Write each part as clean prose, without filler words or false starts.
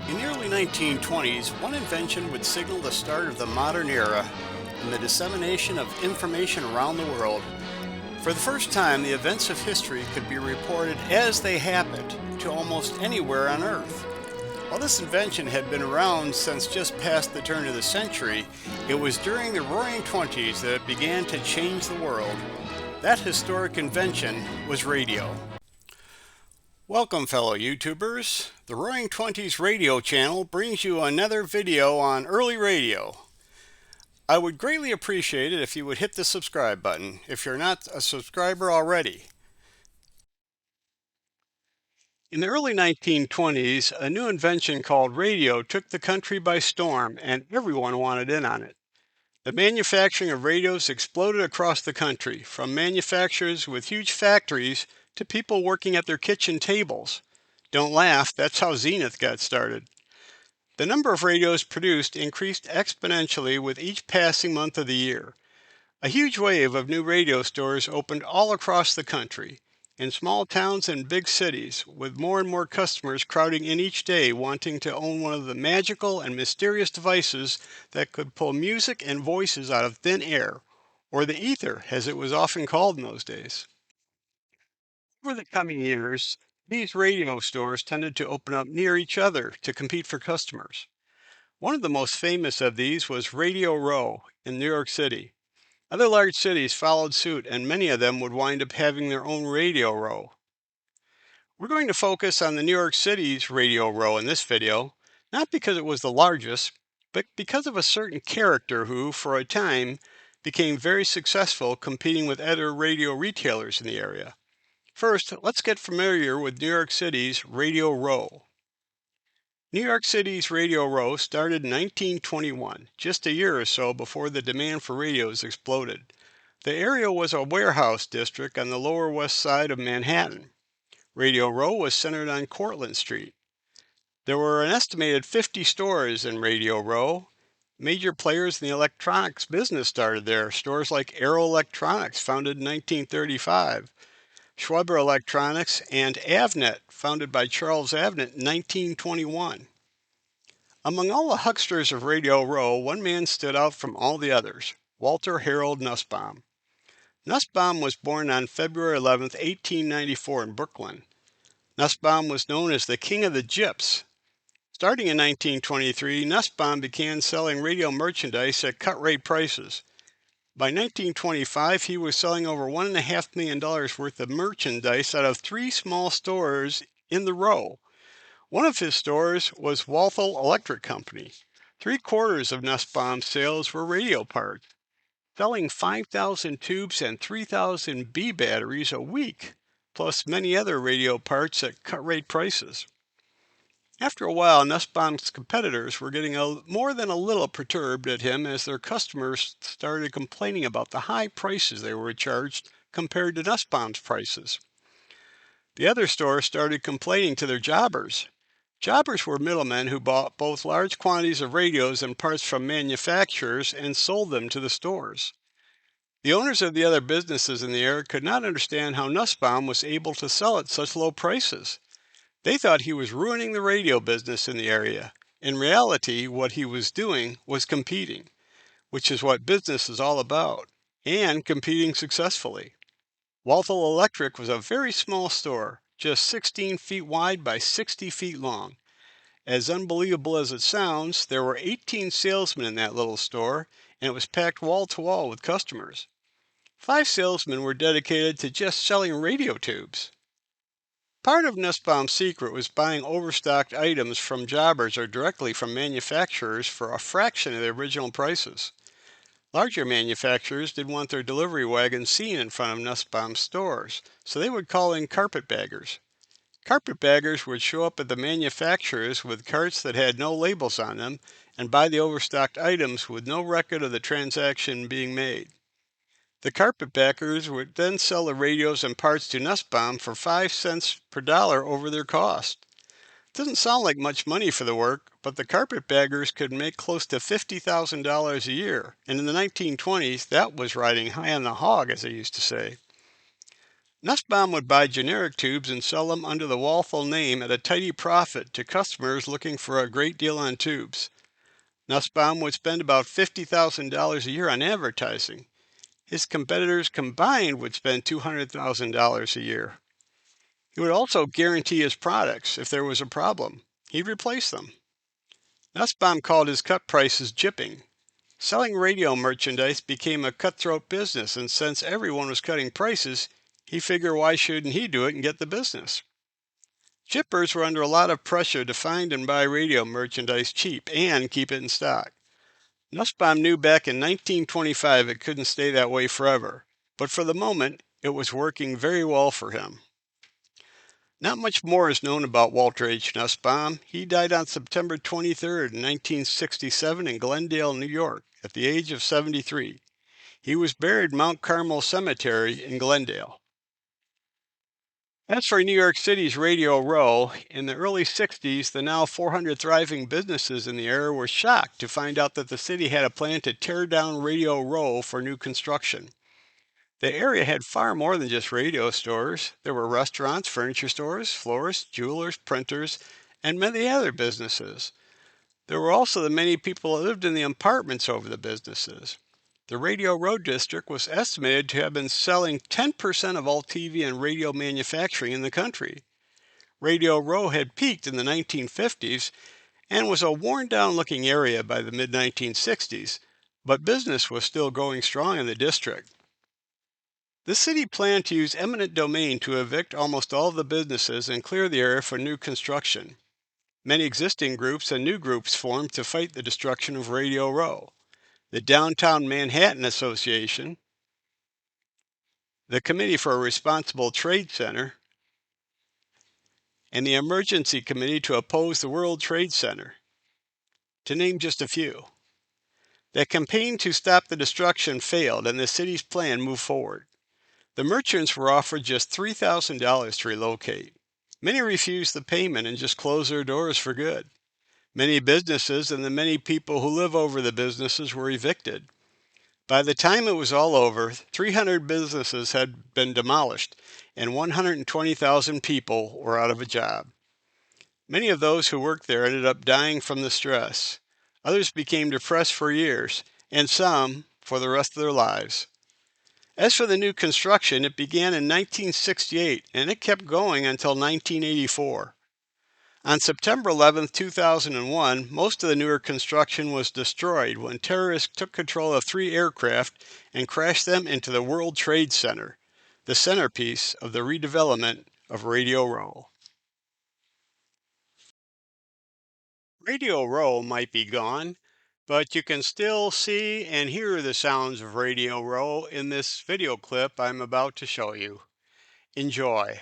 In the early 1920s, one invention would signal the start of the modern era and the dissemination of information around the world. For the first time, the events of history could be reported as they happened to almost anywhere on Earth. While this invention had been around since just past the turn of the century, it was during the Roaring Twenties that it began to change the world. That historic invention was radio. Welcome, fellow YouTubers. The Roaring Twenties radio channel brings you another video on early radio. I would greatly appreciate it if you would hit the subscribe button if you're not a subscriber already. In the early 1920s, a new invention called radio took the country by storm, and everyone wanted in on it. The manufacturing of radios exploded across the country, from manufacturers with huge factories to people working at their kitchen tables. Don't laugh, that's how Zenith got started. The number of radios produced increased exponentially with each passing month of the year. A huge wave of new radio stores opened all across the country, in small towns and big cities, with more and more customers crowding in each day wanting to own one of the magical and mysterious devices that could pull music and voices out of thin air, or the ether as it was often called in those days. Over the coming years, these radio stores tended to open up near each other to compete for customers. One of the most famous of these was Radio Row in New York City. Other large cities followed suit, and many of them would wind up having their own Radio Row. We're going to focus on the New York City's Radio Row in this video, not because it was the largest, but because of a certain character who, for a time, became very successful competing with other radio retailers in the area. First, let's get familiar with New York City's Radio Row. New York City's Radio Row started in 1921, just a year or so before the demand for radios exploded. The area was a warehouse district on the Lower West Side of Manhattan. Radio Row was centered on Cortlandt Street. There were an estimated 50 stores in Radio Row. Major players in the electronics business started there. Stores like Arrow Electronics, founded in 1935, Schweber Electronics, and Avnet, founded by Charles Avnet in 1921. Among all the hucksters of Radio Row, one man stood out from all the others, Walter Harold Nussbaum. Nussbaum was born on February 11, 1894 in Brooklyn. Nussbaum was known as the King of the Gyps. Starting in 1923, Nussbaum began selling radio merchandise at cut-rate prices. By 1925, he was selling over $1.5 million worth of merchandise out of 3 small stores in the row. One of his stores was Walthall Electric Company. 3/4 of Nussbaum's sales were radio parts, selling 5,000 tubes and 3,000 B batteries a week, plus many other radio parts at cut-rate prices. After a while, Nussbaum's competitors were getting more than a little perturbed at him as their customers started complaining about the high prices they were charged compared to Nussbaum's prices. The other stores started complaining to their jobbers. Jobbers were middlemen who bought both large quantities of radios and parts from manufacturers and sold them to the stores. The owners of the other businesses in the area could not understand how Nussbaum was able to sell at such low prices. They thought he was ruining the radio business in the area. In reality, what he was doing was competing, which is what business is all about, and competing successfully. Walthall Electric was a very small store, just 16 feet wide by 60 feet long. As unbelievable as it sounds, there were 18 salesmen in that little store, and it was packed wall to wall with customers. 5 salesmen were dedicated to just selling radio tubes. Part of Nussbaum's secret was buying overstocked items from jobbers or directly from manufacturers for a fraction of the original prices. Larger manufacturers didn't want their delivery wagons seen in front of Nussbaum's stores, so they would call in carpetbaggers. Carpetbaggers would show up at the manufacturers with carts that had no labels on them and buy the overstocked items with no record of the transaction being made. The carpetbaggers would then sell the radios and parts to Nussbaum for 5 cents per dollar over their cost. It doesn't sound like much money for the work, but the carpetbaggers could make close to $50,000 a year, and in the 1920s, that was riding high on the hog, as they used to say. Nussbaum would buy generic tubes and sell them under the Walthall name at a tidy profit to customers looking for a great deal on tubes. Nussbaum would spend about $50,000 a year on advertising. His competitors combined would spend $200,000 a year. He would also guarantee his products. If there was a problem, he'd replace them. Nussbaum called his cut prices jipping. Selling radio merchandise became a cutthroat business, and since everyone was cutting prices, he figured why shouldn't he do it and get the business? Shippers were under a lot of pressure to find and buy radio merchandise cheap and keep it in stock. Nussbaum knew back in 1925 it couldn't stay that way forever, but for the moment, it was working very well for him. Not much more is known about Walter H. Nussbaum. He died on September 23, 1967 in Glendale, New York, at the age of 73. He was buried in Mount Carmel Cemetery in Glendale. As for New York City's Radio Row, in the early 60s, the now 400 thriving businesses in the area were shocked to find out that the city had a plan to tear down Radio Row for new construction. The area had far more than just radio stores. There were restaurants, furniture stores, florists, jewelers, printers, and many other businesses. There were also the many people that lived in the apartments over the businesses. The Radio Row district was estimated to have been selling 10% of all TV and radio manufacturing in the country. Radio Row had peaked in the 1950s and was a worn down looking area by the mid 1960s, but business was still going strong in the district. The city planned to use eminent domain to evict almost all of the businesses and clear the area for new construction. Many existing groups and new groups formed to fight the destruction of Radio Row. The Downtown Manhattan Association, the Committee for a Responsible Trade Center, and the Emergency Committee to oppose the World Trade Center, to name just a few. The campaign to stop the destruction failed and the city's plan moved forward. The merchants were offered just $3,000 to relocate. Many refused the payment and just closed their doors for good. Many businesses and the many people who live over the businesses were evicted. By the time it was all over, 300 businesses had been demolished and 120,000 people were out of a job. Many of those who worked there ended up dying from the stress. Others became depressed for years, and some for the rest of their lives. As for the new construction, it began in 1968 and it kept going until 1984. On September 11, 2001, most of the newer construction was destroyed when terrorists took control of 3 aircraft and crashed them into the World Trade Center, the centerpiece of the redevelopment of Radio Row. Radio Row might be gone, but you can still see and hear the sounds of Radio Row in this video clip I'm about to show you. Enjoy.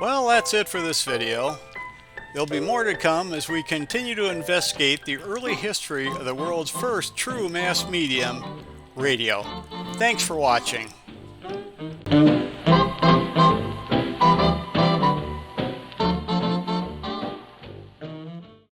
Well, that's it for this video. There'll be more to come as we continue to investigate the early history of the world's first true mass medium, radio. Thanks for watching.